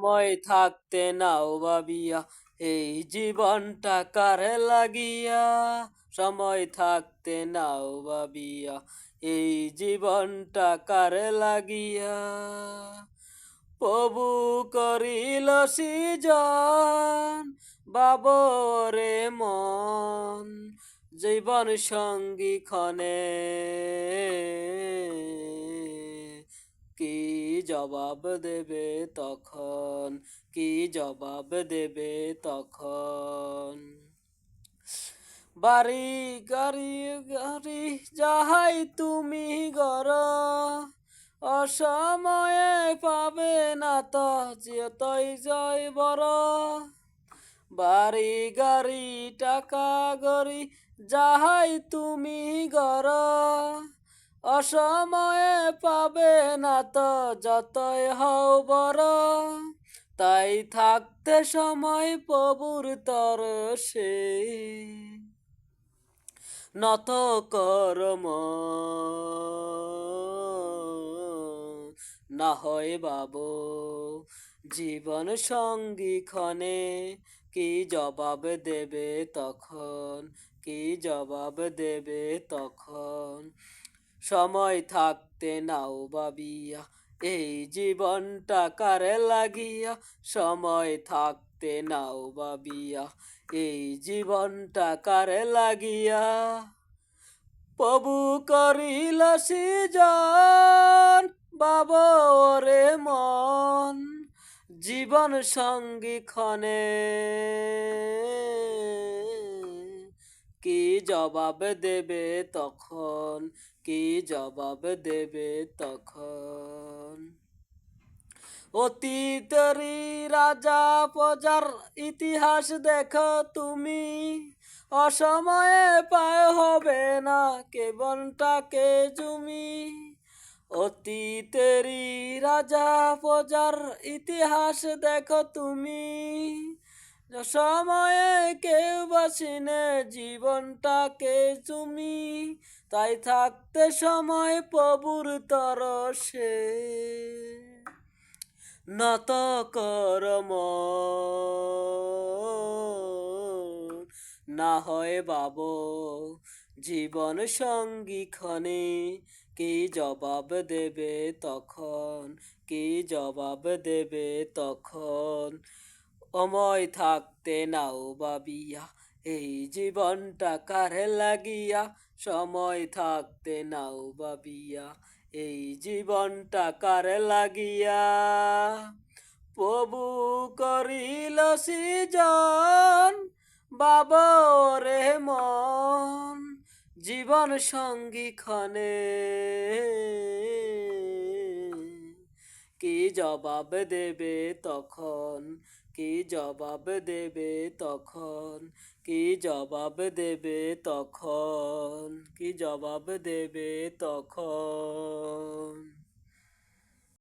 সময় থাকতে নাও ভাবিয়া এই জীবনটা কারে লাগিয়া, সময় থাকতে নাও ভাবিয়া এই জীবনটা কারে লাগিয়া। প্রভু করিল সৃজন বাবরে মন, জীবন সঙ্গী ক্ষণে কি জবাব দেবে তখন, কি জবাব দেবে তখন। বাড়ি গাড়ি গাড়ি যাহাই তুমি গর, অসময়ে পাবে না তো যতই জয় বড়। বাড়ি গাড়ি টাকা গড়ি যাহাই তুমি গর, অসময়ে পাবে না তো যতই হও বড়। তাই থাকতে সময় প্রভুর তরসে নত কর মন, না হয় বাবু জীবন সঙ্গী ক্ষণে কি জবাব দেবে তখন, কি জবাব দেবে তখন। সময় থাকতে নাও ভাবিয়া এই জীবনটা কারে লাগিয়া, সময় থাকতে নাও ভাবিয়া এই জীবনটা কারে লাগিয়া। প্রভু করিল সৃজন বাবরে মন, জীবন সঙ্গী ক্ষণে কি জবাব দেবে তখন, কি জবাব দেবে তখন। অতীতেরই রাজা প্রজার ইতিহাস দেখো তুমি, অসময়ে পায় হবে না কেবনটাকে জমি। অতীতেরই রাজা প্রজার ইতিহাস দেখো তুমি, সময়ে কেউ বাসিনে জীবনটাকে তুমি। তাই থাকতে সময় প্রভুর তরসে নত কর মন, না হয় বাবু জীবন সঙ্গী ক্ষণে কি জবাব দেবে তখন, কি জবাব দেবে তখন। অময় থাকতে নাও ভাবিয়া এই জীবনটা কারে লাগিয়া, সময় থাকতে নাও ভাবিয়া এই জীবনটা কারে লাগিয়া। প্রভু করিল সৃজন বাবরে মন, জীবন সঙ্গী ক্ষণে কি জবাব দেবে তখন, কি জবাব দেবে তখন, কি জবাব দেবে তখন, কি জবাব দেবে তখন।